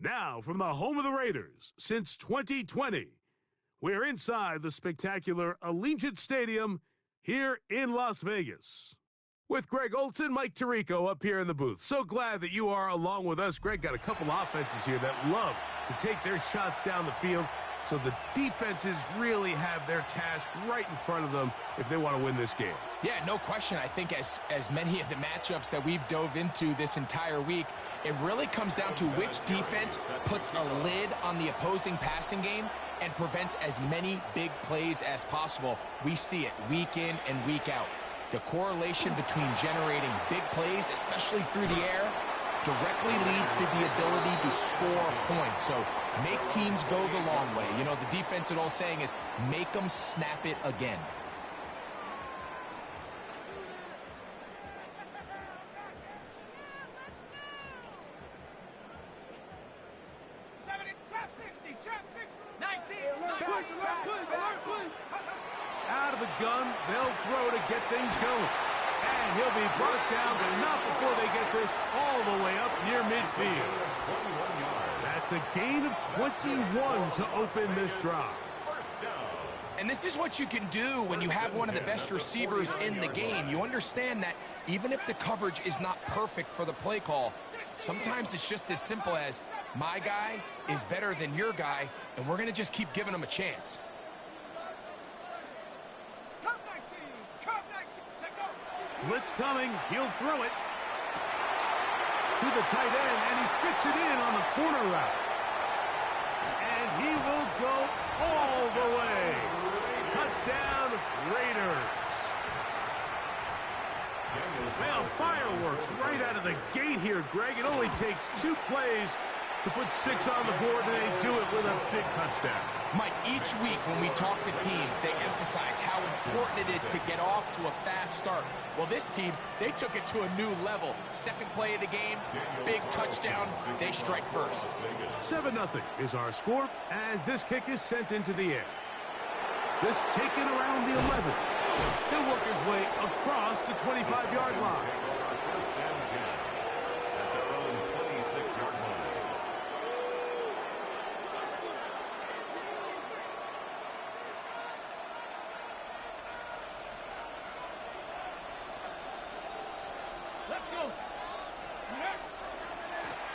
Now, from the home of the Raiders since 2020, we're inside the spectacular Allegiant Stadium here in Las Vegas. With Greg Olson, Mike Tirico up here in the booth. So glad that you are along with us. Greg got a couple offenses here that love to take their shots down the field, so the defenses really have their task right in front of them if they want to win this game. Yeah, no question. I think as many of the matchups that we've dove into this entire week, it really comes down to which defense puts a lid on the opposing passing game and prevents as many big plays as possible. We see it week in and week out. The correlation between generating big plays, especially through the air, directly leads to the ability to score points. So make teams go the long way. You know, the defensive old saying is, make them snap it again. Out of the gun, they'll throw to get things going. And he'll be brought down, but not before they get this all the way up near midfield. That's a gain of 21 to open this drive. And this is what you can do when you have one of the best receivers in the game. You understand that even if the coverage is not perfect for the play call, sometimes it's just as simple as, my guy is better than your guy, and we're going to just keep giving him a chance. Blitz coming, he'll throw it to the tight end, and he fits it in on the corner route. And he will go all the way. Touchdown, Raiders. Well, fireworks right out of the gate here, Greg. It only takes 2 plays to put 6 on the board, and they do it with a big touchdown. Mike, each week when we talk to teams, they emphasize how important it is to get off to a fast start. Well, this team, they took it to a new level. Second play of the game, big touchdown, they strike first. 7-0 is our score as this kick is sent into the air. This taken around the 11. He'll work his way across the 25-yard line.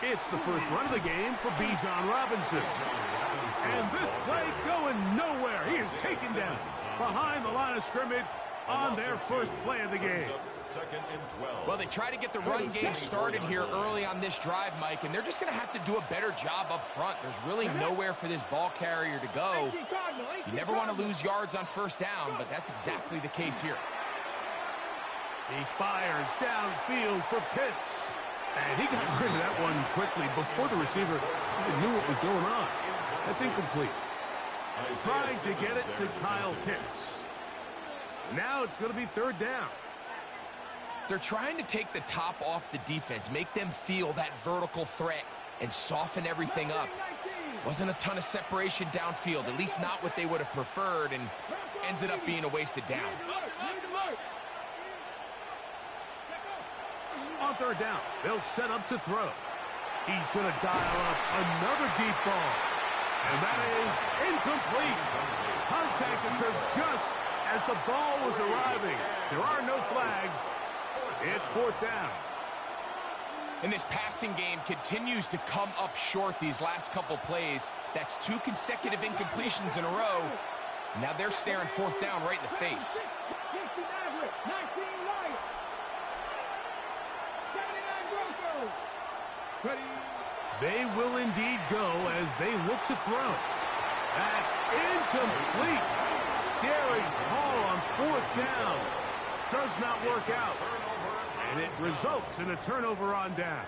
It's the first run of the game for Bijan Robinson. And this play going nowhere. He is taken down behind the line of scrimmage on their first play of the game. Well, they try to get the run game started here early on this drive, Mike, and they're just going to have to do a better job up front. There's really nowhere for this ball carrier to go. You never want to lose yards on first down, but that's exactly the case here. He fires downfield for Pitts. And he got rid of that one quickly before the receiver even knew what was going on. That's incomplete. Trying to get it to Kyle Pitts. Now it's going to be 3rd down. They're trying to take the top off the defense, make them feel that vertical threat, and soften everything up. Wasn't a ton of separation downfield, at least not what they would have preferred, and ends up being a wasted down. On 3rd down, they'll set up to throw. He's going to dial up another deep ball. And that is incomplete. Contact occurred just as the ball was arriving. There are no flags. It's 4th down. And this passing game continues to come up short these last couple plays. That's 2 consecutive incompletions in a row. Now they're staring 4th down right in the face. They will indeed go as they look to throw. That's incomplete. Daring Hall on 4th down. Does not work out. And it results in a turnover on down.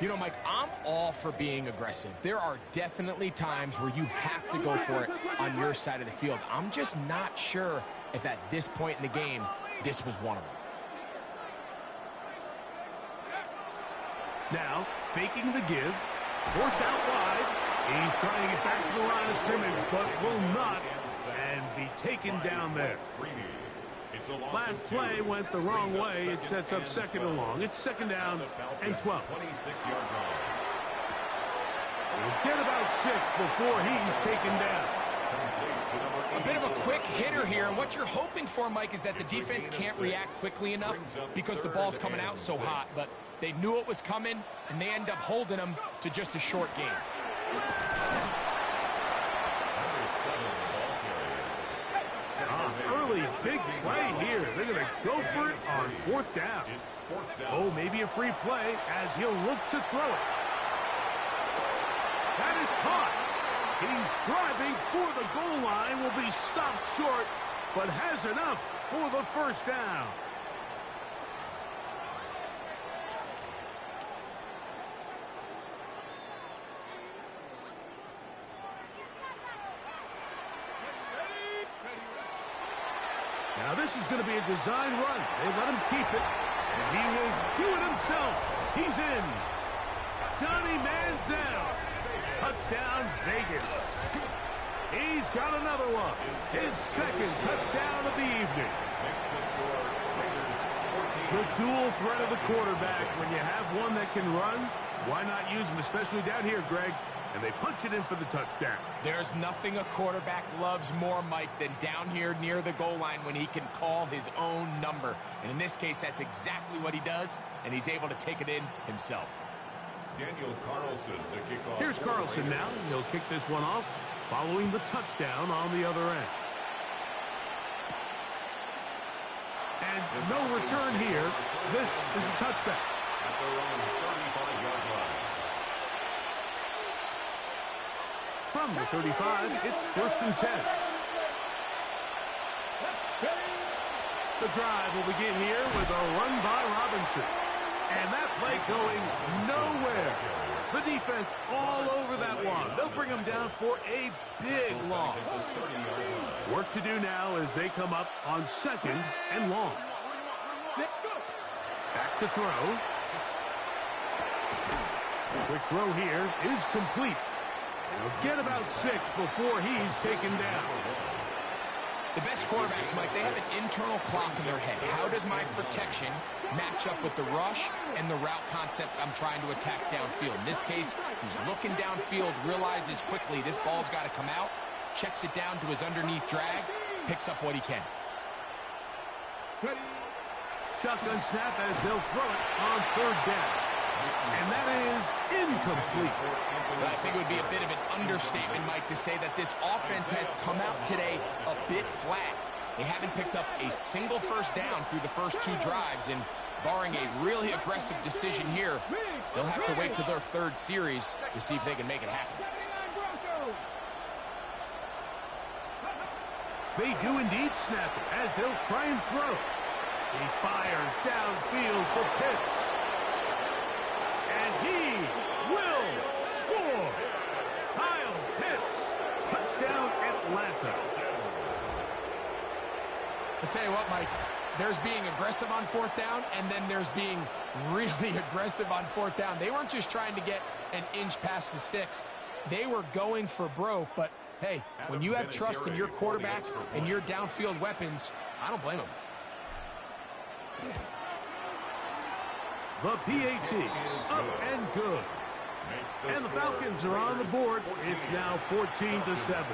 You know, Mike, I'm all for being aggressive. There are definitely times where you have to go for it on your side of the field. I'm just not sure if at this point in the game, this was one of them. Now, faking the give, forced out wide. He's trying to get back to the line of scrimmage, but will not, and be taken down there. Last play went the wrong way. It sets up 2nd and long. It's 2nd down and 12. He'll get about 6 before he's taken down. A bit of a quick hitter here, and what you're hoping for, Mike, is that the defense can't react quickly enough because the ball's coming out so hot. But they knew it was coming, and they end up holding them to just a short game. Early big play here. They're going to go for it on 4th down. Oh, maybe a free play as he'll look to throw it. That is caught. He's driving for the goal line, will be stopped short, but has enough for the 1st down. Now this is going to be a design run. They let him keep it, and he will do it himself. He's in. Johnny Manziel. Touchdown, Vegas. He's got another one. His 2nd touchdown of the evening. The dual threat of the quarterback. When you have one that can run, why not use him, especially down here, Greg? And they punch it in for the touchdown. There's nothing a quarterback loves more, Mike, than down here near the goal line when he can call his own number. And in this case, that's exactly what he does, and he's able to take it in himself. Daniel Carlson, the kickoff. Here's Carlson now. He'll kick this one off following the touchdown on the other end. And no return here. This is a touchback. At their own 35-yard line. From the 35, it's 1st and 10. The drive will begin here with a run by Robinson. And that play going nowhere. The defense all over that one. They'll bring him down for a big loss. Work to do now as they come up on 2nd and long. Back to throw. Quick throw here is complete. He'll get about 6 before he's taken down. The best quarterbacks, Mike, they have an internal clock in their head. How does my protection match up with the rush and the route concept I'm trying to attack downfield? In this case, he's looking downfield, realizes quickly this ball's got to come out, checks it down to his underneath drag, picks up what he can. Shotgun snap as they'll throw it on 3rd down. And that is incomplete. Well, I think it would be a bit of an understatement, Mike, to say that this offense has come out today a bit flat. They haven't picked up a single 1st down through the first 2 drives, and barring a really aggressive decision here, they'll have to wait to their 3rd series to see if they can make it happen. They do indeed snap it as they'll try and throw. He fires downfield for Pitts. And he will score. Kyle Pitts, touchdown Atlanta. I'll tell you what, Mike, there's being aggressive on 4th down, and then there's being really aggressive on 4th down. They weren't just trying to get an inch past the sticks. They were going for broke, but hey, when you have trust in your quarterback and your downfield weapons, I don't blame them. The PAT, up and good. And the Falcons are on the board. It's now 14-7.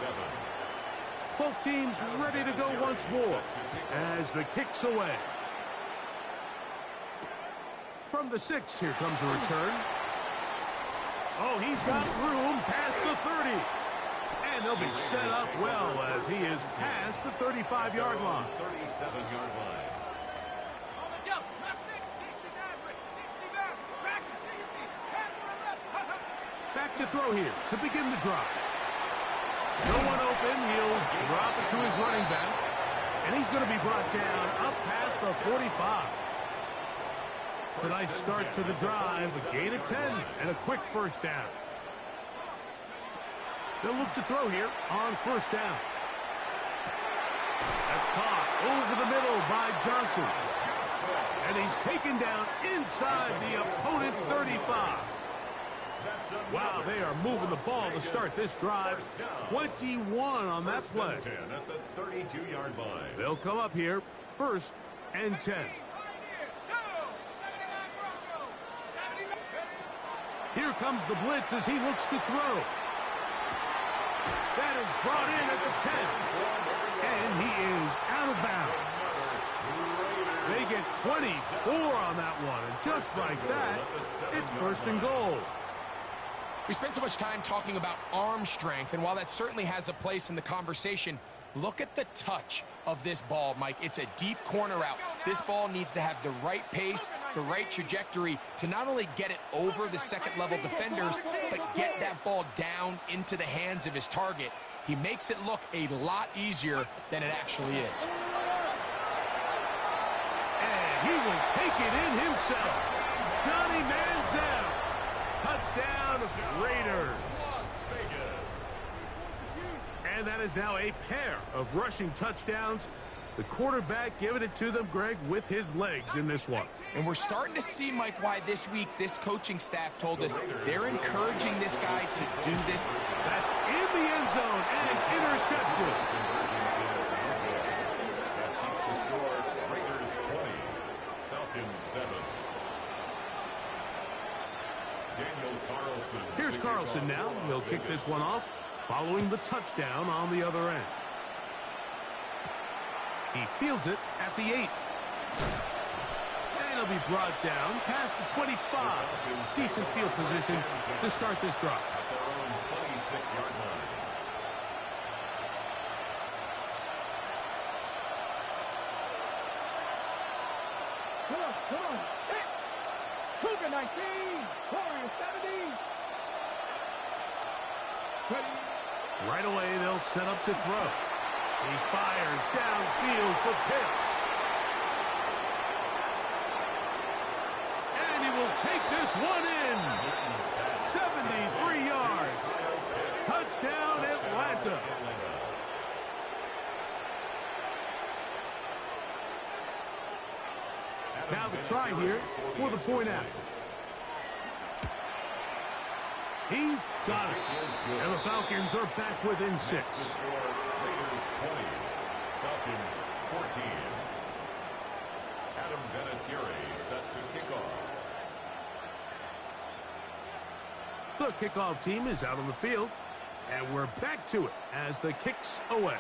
Both teams ready to go once more as the kick's away. From the 6, here comes a return. Oh, he's got room past the 30. And they'll be set up well as he is past the 35-yard line. 37-yard line. Back to throw here to begin the drive. No one open. He'll drop it to his running back. And he's going to be brought down up past the 45. It's a nice start to the drive. A gain of 10 and a quick 1st down. They'll look to throw here on 1st down. That's caught over the middle by Johnson. And he's taken down inside the opponent's 35. Wow, they are moving the ball to start this drive. 21 on that play. At the 32-yard line. They'll come up here, 1st and 10. Here comes the blitz as he looks to throw. That is brought in at the 10. And he is out of bounds. They get 24 on that one. And just like that, it's first and goal. We spent so much time talking about arm strength, and while that certainly has a place in the conversation, look at the touch of this ball, Mike. It's a deep corner out. This ball needs to have the right pace, the right trajectory to not only get it over the second-level defenders, but get that ball down into the hands of his target. He makes it look a lot easier than it actually is. And he will take it in himself. Johnny Manziel. Touchdown, Raiders. And that is now a pair of rushing touchdowns. The quarterback giving it to them, Greg, with his legs in this one. And we're starting to see, Mike, why this week this coaching staff told us they're encouraging this guy to do this. That's in the end zone and intercepted. That keeps the score. Raiders 20, Falcons 7. Here's Carlson now. He'll kick this one off, following the touchdown on the other end. He fields it at the 8. And he'll be brought down past the 25. Decent field position to start this drive. At their own 26-yard line. Come on. Cougar 19, Warriors 70. Right away, they'll set up to throw. He fires downfield for Pitts. And he will take this one in. 73 yards. Touchdown, Atlanta. Now the try here for the point after. He's got it. And the Falcons are back within 6. Raiders 20, Falcons 14. Adam Vinatieri set to kick off. The kickoff team is out on the field, and we're back to it as the kick's away.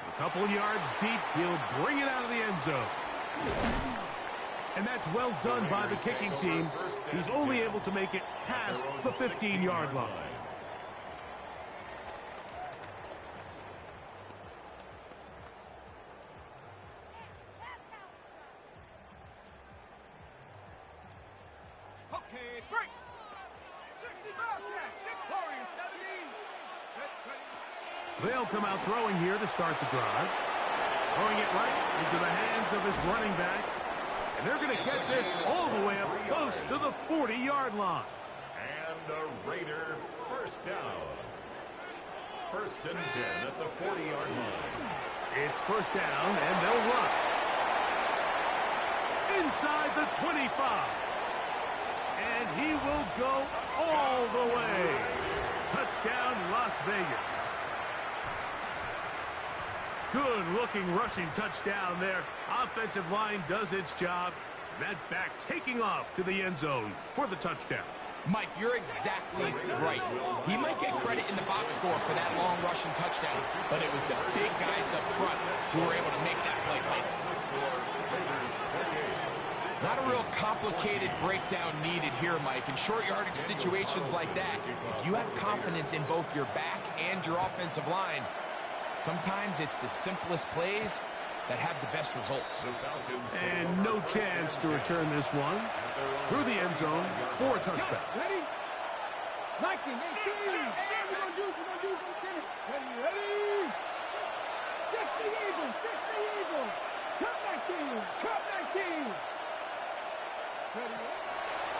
A couple yards deep, he'll bring it out of the end zone. And that's well done by the kicking team. He's only able to make it past the 15-yard line. Okay, break. 60 Bobcats, Warriors 70. They'll come out throwing here to start the drive. Throwing it right into the hands of his running back. And they're going to get this all the way up close to the 40-yard line. And a Raider first down. First and 10 at the 40-yard line. It's first down, and they'll run. Inside the 25. And he will go all the way. Touchdown, Las Vegas. Good-looking rushing touchdown there. Offensive line does its job. And that back taking off to the end zone for the touchdown. Mike, you're exactly right. He might get credit in the box score for that long rushing touchdown, but it was the big guys up front who were able to make that play possible. Not a real complicated breakdown needed here, Mike. In short yardage situations like that, if you have confidence in both your back and your offensive line, sometimes it's the simplest plays that have the best results. And no chance to return this one through the end zone for a touchback. Ready? 19, 18. We're going to do some. Ready? 60 Eagles. Cut 19. Ready?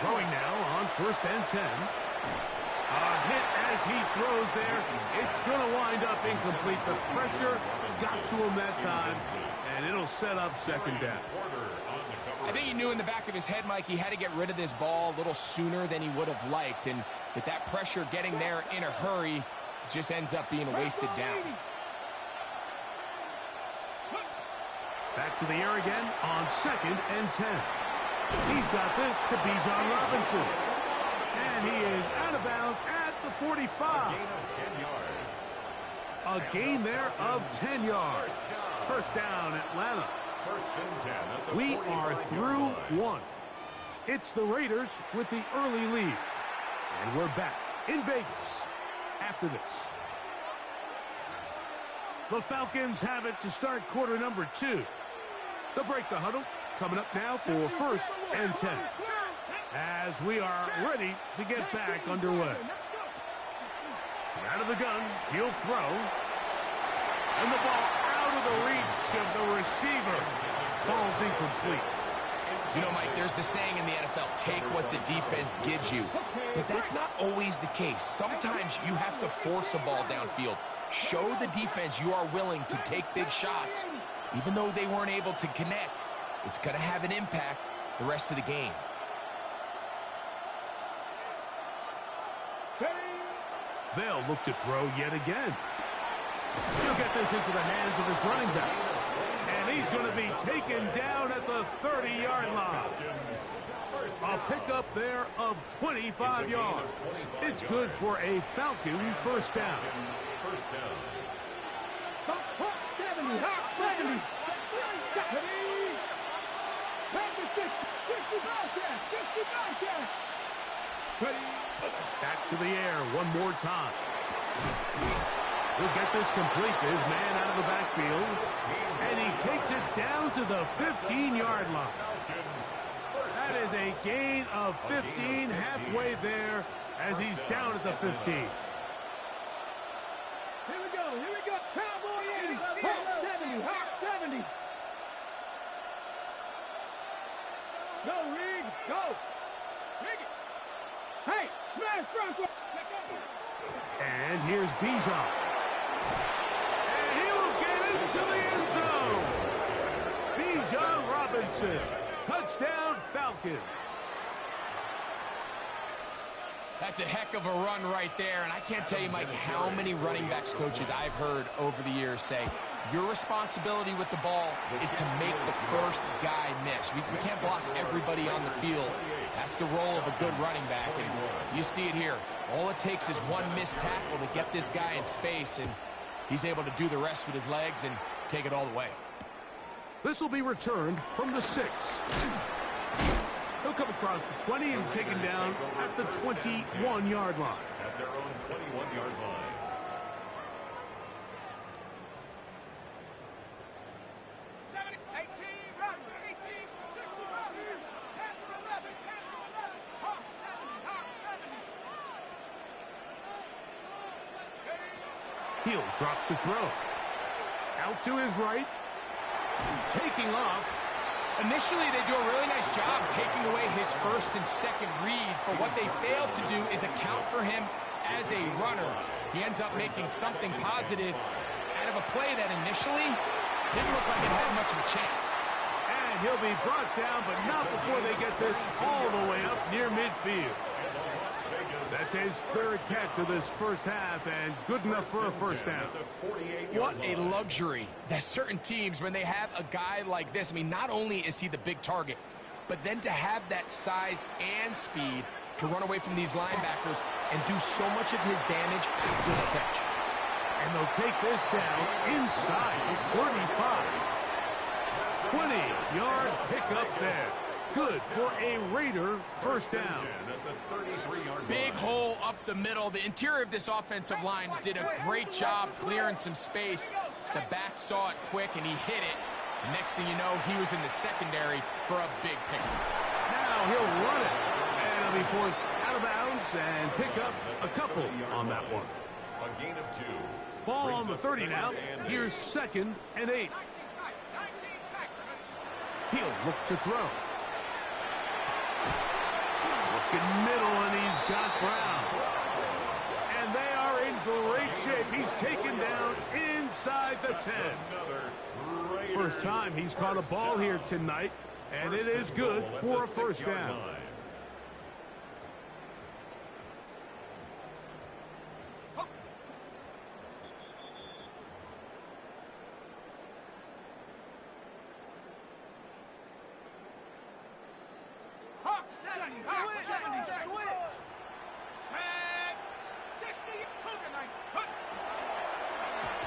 Throwing now on first and 10. A hit as he throws there. It's going to wind up incomplete. The pressure got to him that time, and it'll set up second down. I think he knew in the back of his head, Mike, he had to get rid of this ball a little sooner than he would have liked. And with that pressure getting there in a hurry, it just ends up being a wasted down. Back to the air again on second and 10. He's got this to Bijan Robinson. And he is out of bounds at the 45. A gain there of 10 yards. First down, Atlanta. First and 10 at the We are through line. one. It's the Raiders with the early lead. And we're back in Vegas after this. The Falcons have it to start quarter number 2. They'll break the huddle. Coming up now for first and 10. As we are ready to get back underway. Out of the gun, he'll throw. And the ball out of the reach of the receiver. Ball's incomplete. You know, Mike, there's the saying in the NFL, take what the defense gives you. But that's not always the case. Sometimes you have to force a ball downfield. Show the defense you are willing to take big shots. Even though they weren't able to connect, it's going to have an impact the rest of the game. They'll look to throw yet again. He'll get this into the hands of his running back. And he's going to be taken down at the 30-yard line. A pickup there of 25 yards. It's good for a Falcon first down. First down. 70, 70. 60. Back to the air one more time. He'll get this complete to his man out of the backfield. And he takes it down to the 15-yard line. That is a gain of 15 halfway there as he's down at the 15. Here we go. Cowboy in. Hawk 70, Hawk 70. Go, Reed, go. Take it. Hey, smash front. And here's Bijan. And he will get into the end zone. Bijan Robinson. Touchdown, Falcons. That's a heck of a run right there, and I can't tell you, Mike, how many running backs coaches I've heard over the years say, your responsibility with the ball is to make the first guy miss. We can't block everybody on the field. That's the role of a good running back, and you see it here. All it takes is one missed tackle to get this guy in space, and he's able to do the rest with his legs and take it all the way. This will be returned from the 6. He'll come across the 20 and taken down at the 21-yard line. At their own 21-yard line. He'll drop to throw. Out to his right. Taking off. Initially, they do a really nice job taking away his first and second read, but what they failed to do is account for him as a runner. He ends up making something positive out of a play that initially didn't look like it had much of a chance. And he'll be brought down, but not before they get this all the way up near midfield. That's his third catch of this first half, and good enough for a first down. What a luxury that certain teams, when they have a guy like this, I mean, not only is he the big target, but then to have that size and speed to run away from these linebackers and do so much of his damage after the catch. And they'll take this down inside the 35. 20-yard pickup there. Good for a Raider first down. Big hole up the middle. The interior of this offensive line did a great job clearing some space. The back saw it quick, and he hit it. The next thing you know, he was in the secondary for a big pickup. Now he'll run it. And he'll be forced out of bounds and pick up a couple on that one. A gain of 2. Ball on the 30 now. Here's 2nd and 8. He'll look to throw. Looking middle, and he's got Brown. And they are in great shape. He's taken down inside the 10. First time he's caught a ball here tonight, and it is good for a first down.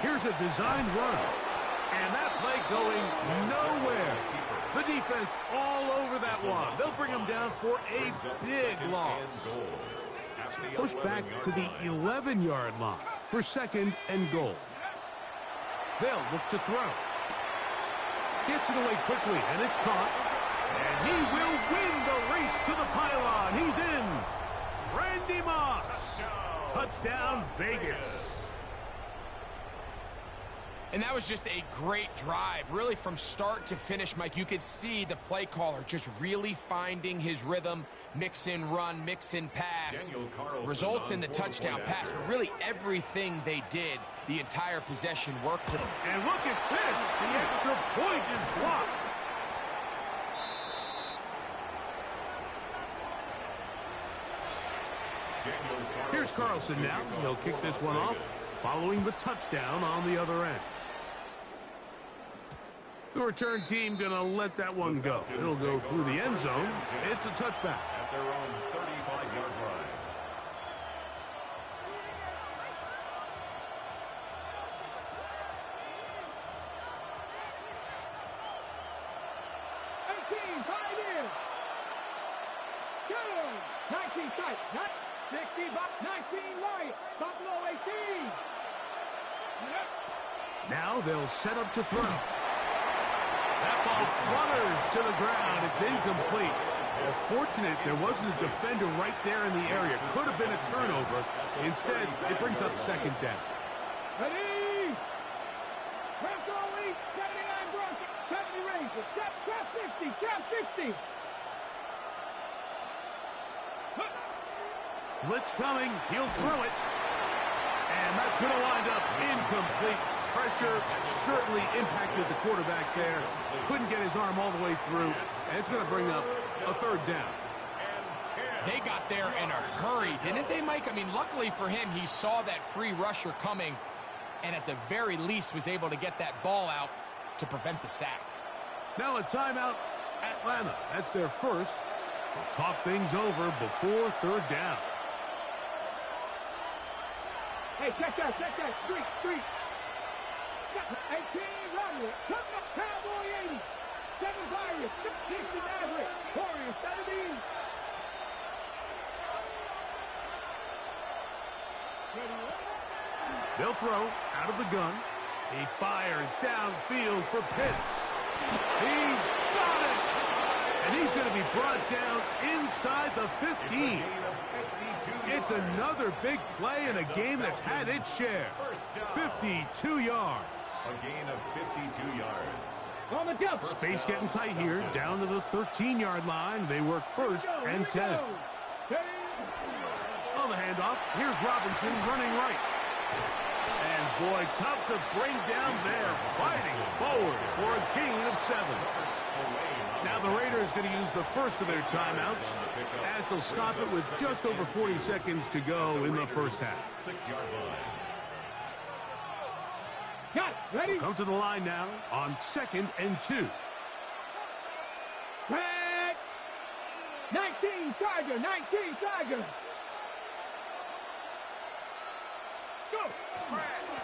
Here's a designed run. And that play going nowhere. The defense all over that one. They'll bring him down for a big loss. Push back to the 11-yard line for 2nd and goal. They'll look to throw. Gets it away quickly, and it's caught. And he will win the race to the pylon. He's in. Randy Moss. Touchdown, Vegas. And that was just a great drive. Really, from start to finish, Mike, you could see the play caller just really finding his rhythm. Mix in run, mix in pass. Results in the touchdown pass. But really, everything they did, the entire possession worked to them. And look at this. The extra point is blocked. Here's Carlson now. He'll kick this one off, following the touchdown on the other end. The return team going to let that one go. It'll go through the end zone. It's a touchback. At their own 35-yard line. Good. 19 tight. 60, 19 right. Buffalo 18. Now they'll set up to throw. That ball flutters to the ground. It's incomplete. Well, fortunate there wasn't a defender right there in the area. Could have been a turnover. Instead, it brings up 2nd down. Ready? Bronco 8, 79 Bronco. 70 Rangers. Trap 60. Trap 60. Blitz coming. He'll throw it. And that's going to wind up incomplete. Pressure certainly impacted the quarterback there. Couldn't get his arm all the way through. And it's going to bring up a 3rd down. They got there in a hurry, didn't they, Mike? I mean, luckily for him, he saw that free rusher coming and at the very least was able to get that ball out to prevent the sack. Now a timeout, Atlanta. That's their first. They'll talk things over before 3rd down. Hey, check that. Street. 18, Rodney. Cowboy 80. 7 Fires. 60 Maverick. Warriors 17. They'll throw out of the gun. He fires downfield for Pitts. He's got it! And he's going to be brought down inside the 15. It's another big play in a game that's had its share. 52 yards. A gain of 52 yards. On the jump. Space getting tight here. Down to the 13-yard line. They work 1st and 10. On the handoff, here's Robinson running right. And boy, tough to bring down there. Fighting forward for a gain of 7. Now the Raiders going to use the first of their timeouts as they'll stop it with just over 40 seconds to go in the first half. 6-yard line. Got it. Ready? Come to the line now on 2nd and 2. Back. 19 Tiger. Go.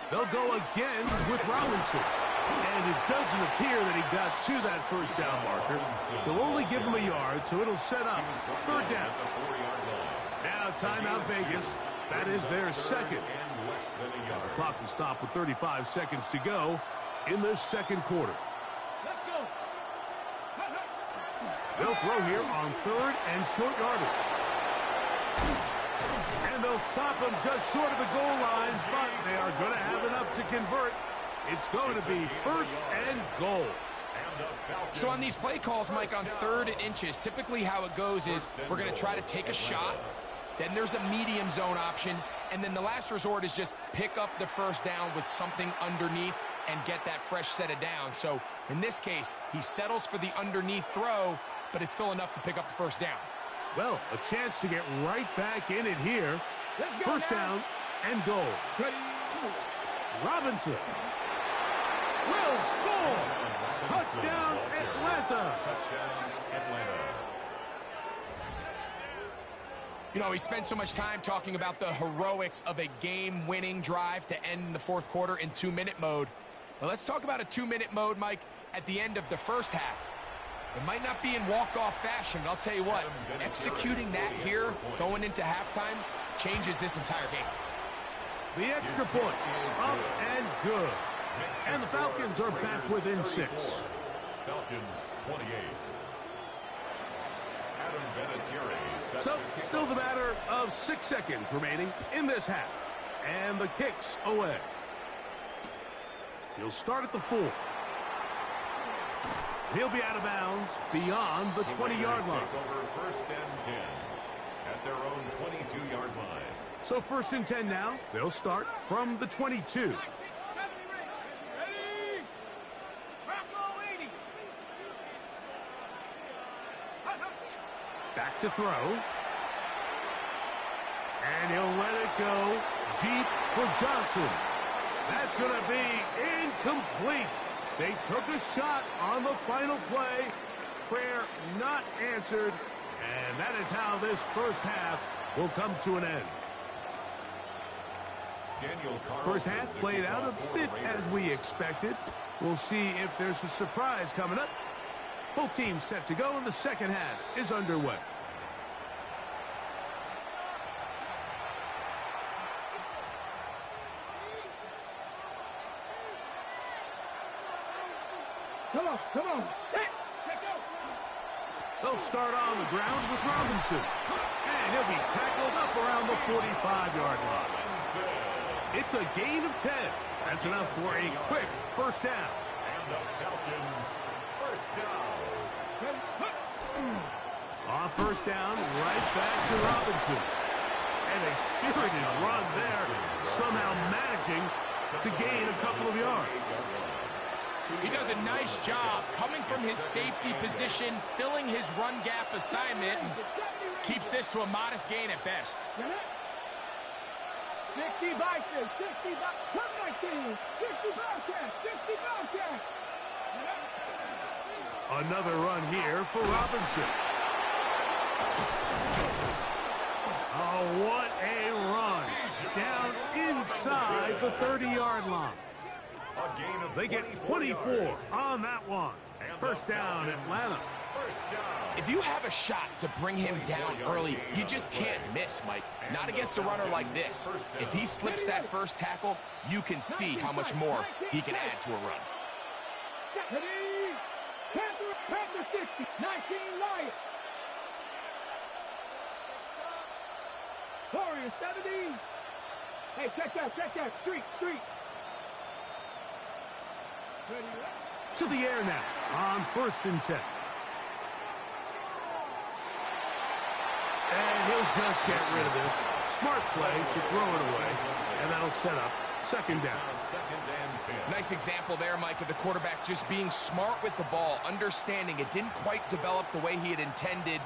They'll go again with Robinson. And it doesn't appear that he got to that first down marker. They'll only give him a yard, so it'll set up 3rd down. Now timeout Vegas. That is their 2nd. As the clock will stop with 35 seconds to go in the 2nd quarter. Let's go. They'll throw here on 3rd and short yardage. And they'll stop him just short of the goal lines, but they are going to have enough to convert. It's going to be 1st and goal. So on these play calls, Mike, on 3rd and inches, typically how it goes is we're going to try to take a shot. Then there's a medium zone option. And then the last resort is just pick up the 1st down with something underneath and get that fresh set of down. So in this case, he settles for the underneath throw, but it's still enough to pick up the 1st down. Well, a chance to get right back in it here. 1st down and goal. Robinson will score. Touchdown, Atlanta. Touchdown, Atlanta. You know, we spent so much time talking about the heroics of a game-winning drive to end in the fourth quarter in 2-minute mode. But let's talk about a 2-minute mode, Mike, at the end of the first half. It might not be in walk-off fashion, but I'll tell you what, executing that here, going into halftime, changes this entire game. The extra point, up and good. And the Falcons are back within 6. Falcons 28. So, still the matter of 6 seconds remaining in this half. And the kick's away. He'll start at the 4. He'll be out of bounds beyond the 20-yard line. Over 1st and 10 at their own 22-yard line. So 1st and 10 now. They'll start from the 22. Back to throw. And he'll let it go deep for Johnson. That's going to be incomplete. They took a shot on the final play. Prayer not answered. And that is how this first half will come to an end. First half played out a bit as we expected. We'll see if there's a surprise coming up. Both teams set to go, and the second half is underway. Come on. Set. They'll start on the ground with Robinson. And he'll be tackled up around the 45-yard line. It's a gain of 10. That's enough for a quick first down. And the Falcons first down. On first down, right back to Robinson. And a spirited run there, somehow managing to gain a couple of yards. He does a nice job coming from his safety position, filling his run gap assignment, and keeps this to a modest gain at best. 60 Vikings, 60 Vikings, 60 Bobcats, 60 Bobcats. Another run here for Robinson. Oh, what a run. Down inside the 30-yard line. They get 24 on that one. First down, Atlanta. If you have a shot to bring him down early, you just can't miss, Mike. Not against a runner like this. If he slips that first tackle, you can see how much more he can add to a run. Panther 60, 19 Lions. Warriors 70. Hey, check that. Street. To the air now on 1st and 10. And he'll just get rid of this. Smart play to throw it away. And that'll set up second down. Nice example there, Mike, of the quarterback just being smart with the ball, understanding it didn't quite develop the way he had intended.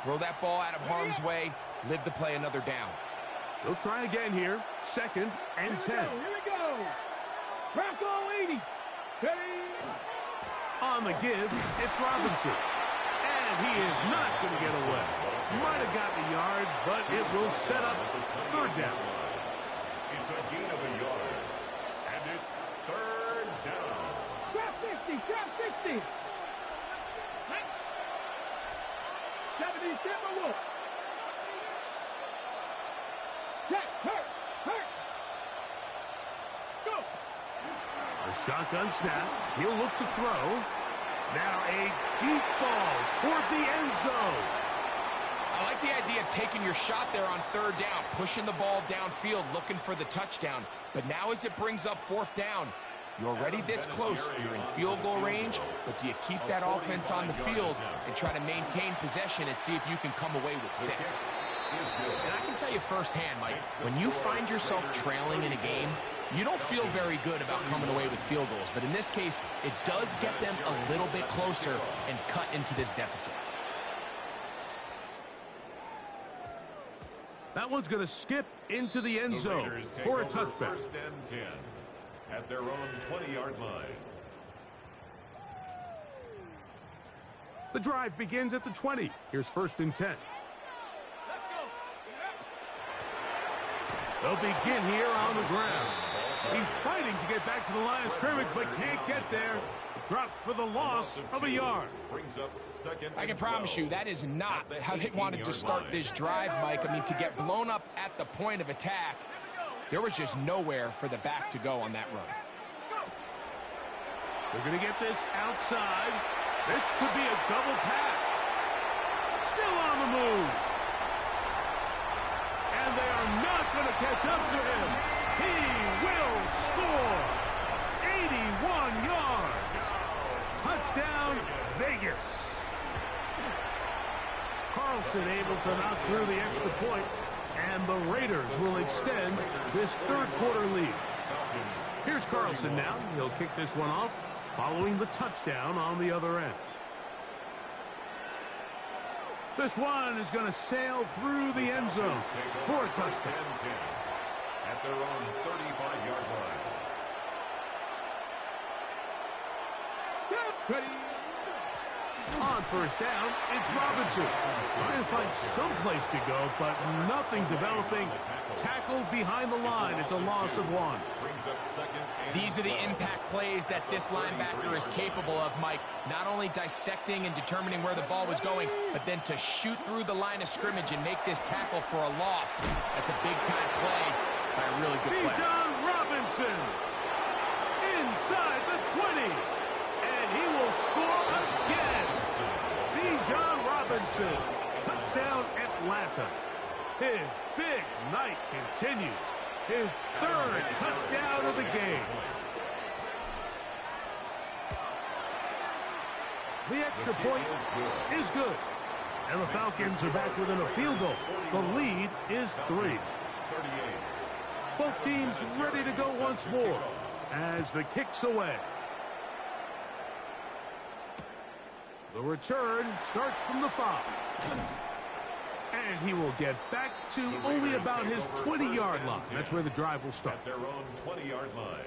Throw that ball out of harm's way, live to play another down. He'll try again here. 2nd and 10. Here we go. Bronco 80. On the give, it's Robinson. And he is not going to get away. Might have gotten a yard, but it will set up 3rd down. It's a gain of a yard. And it's 3rd down. Trap 60. 70 Timberwolves. Check. Hurt. Go. A shotgun snap. He'll look to throw. Now a deep ball toward the end zone. I like the idea of taking your shot there on 3rd down, pushing the ball downfield, looking for the touchdown. But now as it brings up 4th down, you're already this close. You're in field goal range, but do you keep that offense on the field and try to maintain possession and see if you can come away with 6? And I can tell you firsthand, Mike, when you find yourself trailing in a game, you don't feel very good about coming away with field goals. But in this case, it does get them a little bit closer and cut into this deficit. That one's going to skip into the end zone for a touchback. 1st and 10 at their own 20-yard line. The drive begins at the 20. Here's 1st and 10. They'll begin here on the ground. He's fighting to get back to the line of scrimmage, but can't get there. Dropped for the loss of a yard. I can promise you that is not how they wanted to start this drive, Mike. I mean, to get blown up at the point of attack, there was just nowhere for the back to go on that run. They're going to get this outside. This could be a double pass. Still on the move. And they are not going to catch up to him. He will score. 81 yards. Touchdown, Vegas. Carlson able to knock through the extra point, and the Raiders will extend this third quarter lead. Here's Carlson now. He'll kick this one off, following the touchdown on the other end. This one is going to sail through the end zone for a touchdown. At their own 35-yard line. On first down, it's Robinson. Trying to find some place to go, but nothing developing. Tackled behind the line. It's a loss of 1. These are the impact plays that this linebacker is capable of, Mike. Not only dissecting and determining where the ball was going, but then to shoot through the line of scrimmage and make this tackle for a loss. That's a big-time play by a really good player. Bijan Robinson inside the 20. And he will score again. Bijan Robinson. Touchdown, Atlanta. His big night continues. His third touchdown of the game. The extra point is good. And the Falcons are back within a field goal. The lead is 3. Both teams ready to go once more as the kick's away. The return starts from the 5. And he will get back to only about his 20-yard line. That's where the drive will start. At their own 20-yard line.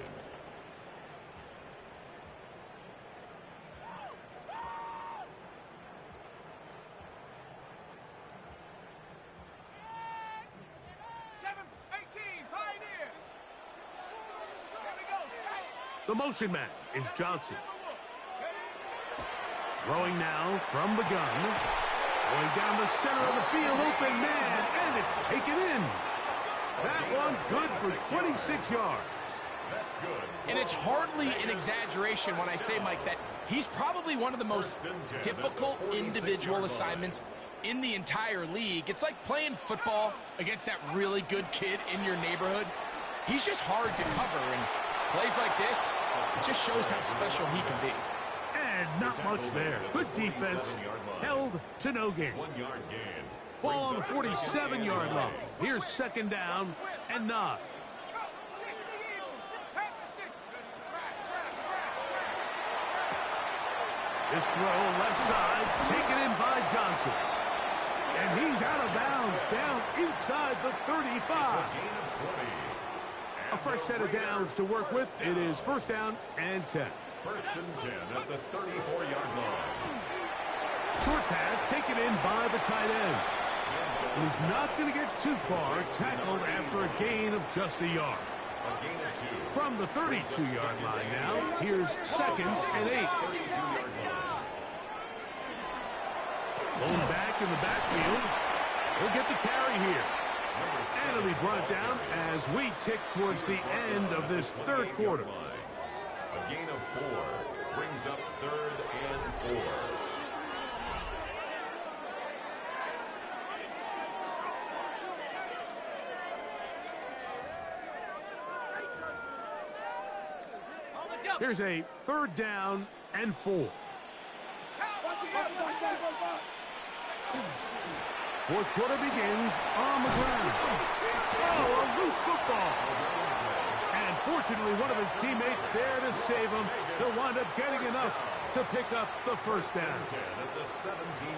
The motion man is Johnson. Throwing now from the gun. Going down the center of the field, open man, and it's taken in. That one good for 26 yards. That's good. And it's hardly an exaggeration when I say, Mike, that he's probably one of the most difficult individual assignments in the entire league. It's like playing football against that really good kid in your neighborhood. He's just hard to cover, and plays like this, it just shows how special he can be. And not much there. Good defense. Held to no gain. 1 yard gain. Ball on the 47-yard line. Here's second down and 9. This throw left side, taken in by Johnson. And he's out of bounds, down inside the 35. A fresh set of downs to work with. It is first down and 10. First and 10 at the 34-yard line. Short pass taken in by the tight end. And he's not going to get too far, tackled after a gain of just a yard. A gain of 2. From the 32-yard line now, here's second and 8. 32-yard line. Blown back in the backfield. He'll get the carry here. And it'll be brought down as we tick towards the end of this third quarter. A gain of 4 brings up third and 4. Here's a third down and 4. Fourth quarter begins on the ground. Oh, a loose football. And fortunately, one of his teammates there to save him. He'll wind up getting enough to pick up the first down.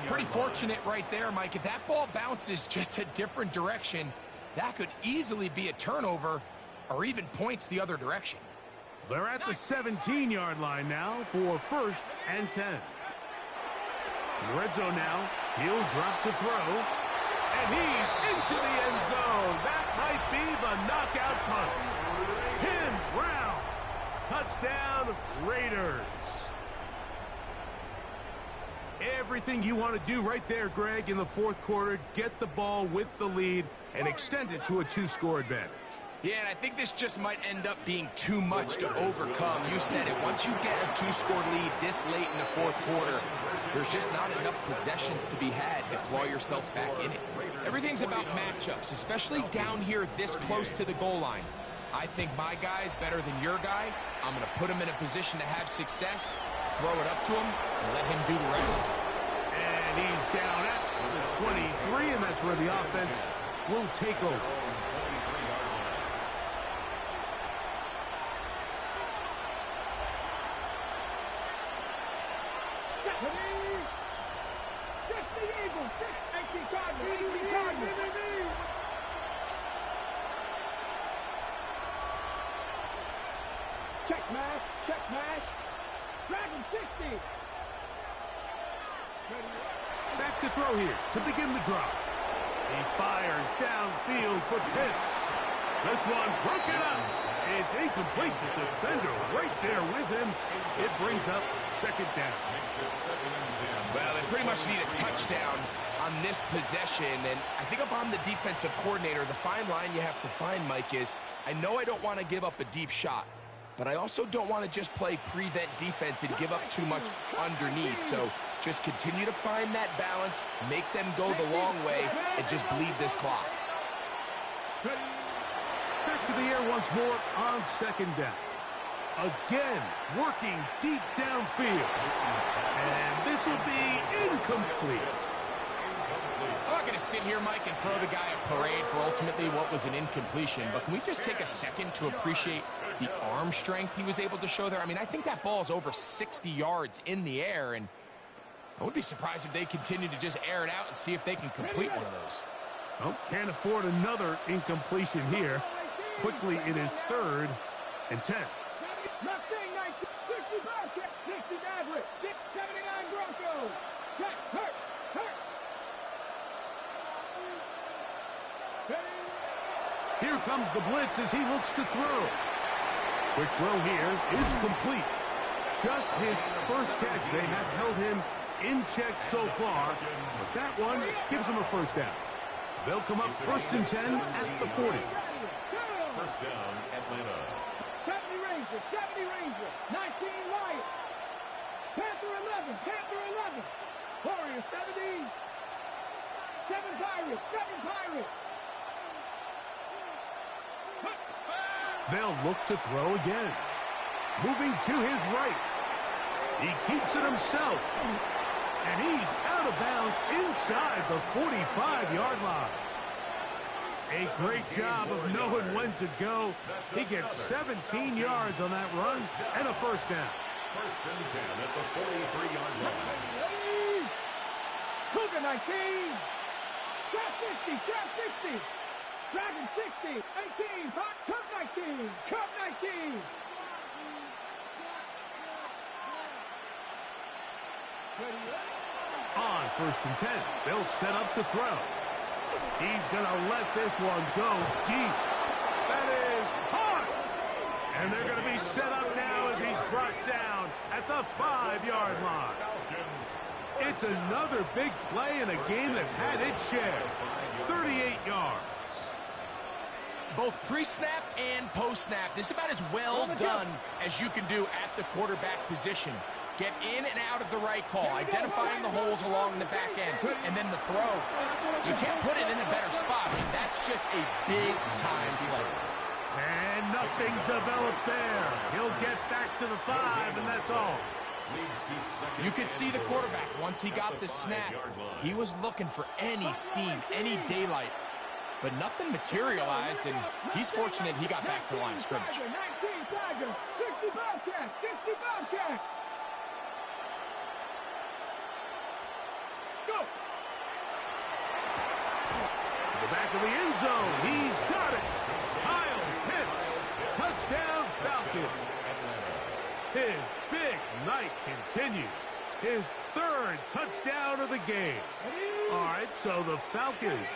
Pretty fortunate right there, Mike. If that ball bounces just a different direction, that could easily be a turnover or even points the other direction. They're at the 17-yard line now for first and 10. In the red zone now, he'll drop to throw. And he's into the end zone. That might be the knockout punch. 10 round. Touchdown, Raiders. Everything you want to do right there, Greg, in the fourth quarter. Get the ball with the lead and extend it to a 2-score advantage. Yeah, and I think this just might end up being too much to overcome. You said it. Once you get a 2-score lead this late in the fourth quarter, there's just not enough possessions to be had to claw yourself back in it. Everything's about matchups, especially down here this close to the goal line. I think my guy's better than your guy. I'm going to put him in a position to have success, throw it up to him, and let him do the rest. And he's down at the 23, and that's where the offense will take over. Check match. Dragon 60. Back to throw here to begin the drop. He fires downfield for Pitts. This one broken up. It's incomplete. The defender right there with him. It brings up second down. Well, they pretty much need a touchdown on this possession, and I think if I'm the defensive coordinator, the fine line you have to find, Mike, is I know I don't want to give up a deep shot, but I also don't want to just play prevent defense and give up too much underneath. So just continue to find that balance, make them go the long way, and just bleed this clock. Back to the air once more on second down. Again, working deep downfield. And this will be incomplete. I'm not going to sit here, Mike, and throw the guy a parade for ultimately what was an incompletion, but can we just take a second to appreciate the arm strength he was able to show there? I mean, I think that ball is over 60 yards in the air, and I would be surprised if they continue to just air it out and see if they can complete one of those. Oh, can't afford another incompletion here. Quickly, it is 3rd and 10. Mustang 60 Bobcat, 60 Maverick, 79 Broncos. Check, hurt. Here comes the blitz as he looks to throw. Quick throw here is complete. Just his first catch. They have held him in check so far, but that one gives him a first down. They'll come up 1st and 10 at the 40. First down, Atlanta. 70 Rangers, 19 Lions. Panther 11, Warriors 70. 7 Pirates. They'll look to throw again. Moving to his right. He keeps it himself. And he's out of bounds inside the 45-yard line. A great job of knowing when to go. He gets 17 yards on that run and a first down. 1st and 10 at the 43-yard line. Cougar 19. Trap 60. Dragon 60. 18. Cub 19. On 1st and 10, they'll set up to throw. He's going to let this one go deep. That is caught. And they're going to be set up now as he's brought down at the 5-yard line. It's another big play in a game that's had its share. 38 yards. Both pre-snap and post-snap, this is about as well done as you can do at the quarterback position. Get in and out of the right call, identifying the holes along the back end, and then the throw. You can't put it in a better spot. That's just a big-time play. And nothing developed there. He'll get back to the 5, and that's all. You could see the quarterback, once he got the snap, he was looking for any seam, any daylight. But nothing materialized, and he's fortunate he got back to the line of scrimmage. 19 Tigers, 60 Bobcats. Go! To the back of the end zone. He's got it. Kyle Pitts. Touchdown, Falcons. His big night continues. His 3rd touchdown of the game. All right, so the Falcons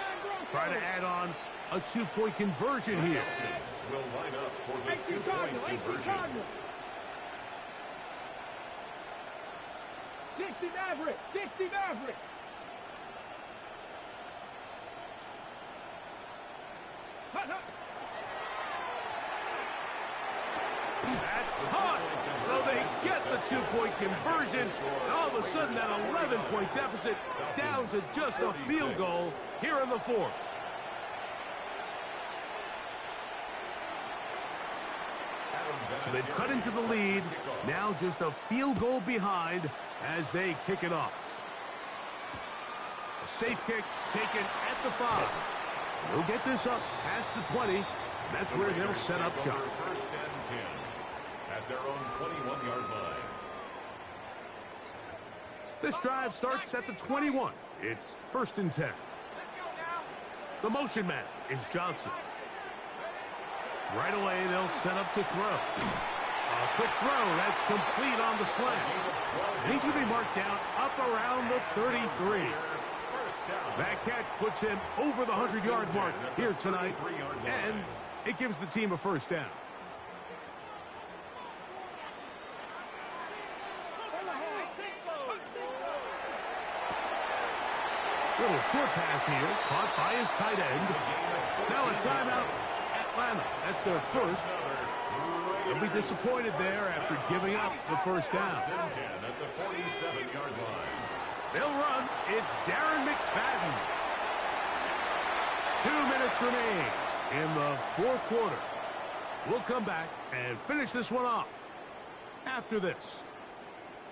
try to add on a two-point conversion here. Falcons will line up for the two-point conversion. 60 Maverick, 60 Maverick. That's caught. So they get the two-point conversion. And all of a sudden, that 11-point deficit down to just a field goal here in the fourth. So they've cut into the lead. Now just a field goal behind as they kick it off. A safe kick taken at the 5. They'll get this up past the 20. And that's where they'll set up shop. First and 10 at their own 21-yard line. This drive starts at the 21. It's first and 10. The motion man is Johnson. Right away, they'll set up to throw. A quick throw. That's complete on the slant. And he's going to be marked down up around the 33. That catch puts him over the 100-yard mark here tonight. And it gives the team a first down. Little short pass here, caught by his tight end. Now a timeout, Atlanta. That's their first. They'll be disappointed there after giving up the first down. At the 47-yard line. They'll run. It's Darren McFadden. 2 minutes remain in the fourth quarter. We'll come back and finish this one off after this.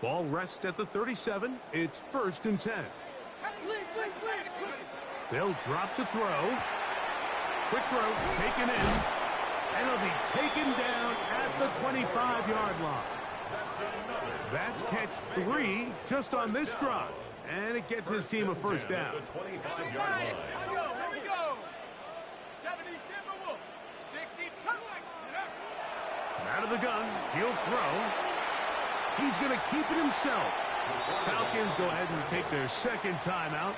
Ball rests at the 37. It's first and 10. They'll drop to throw. Quick throw, taken in. And it'll be taken down at the 25-yard line. That's catch 3 just on this drive. And it gets his team a first down. Out of the gun, he'll throw. He's going to keep it himself. Falcons go ahead and take their second timeout,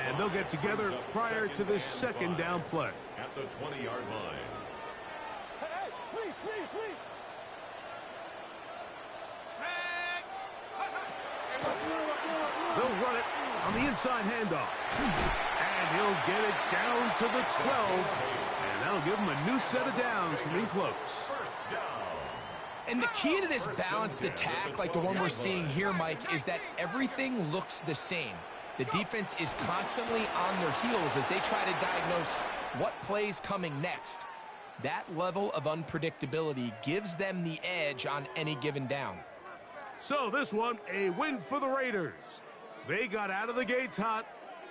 and they'll get together prior to this second down play. At the 20-yard line. Hey, please. They'll run it on the inside handoff. And he'll get it down to the 12. And that'll give him a new set of downs from in close. First down. And the key to this balanced attack, like the one we're seeing here, Mike, is that everything looks the same. The defense is constantly on their heels as they try to diagnose what play's coming next. That level of unpredictability gives them the edge on any given down. So this one, a win for the Raiders. They got out of the gates hot,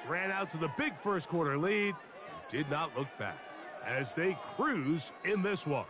ran out to the big first quarter lead, and did not look back as they cruise in this one.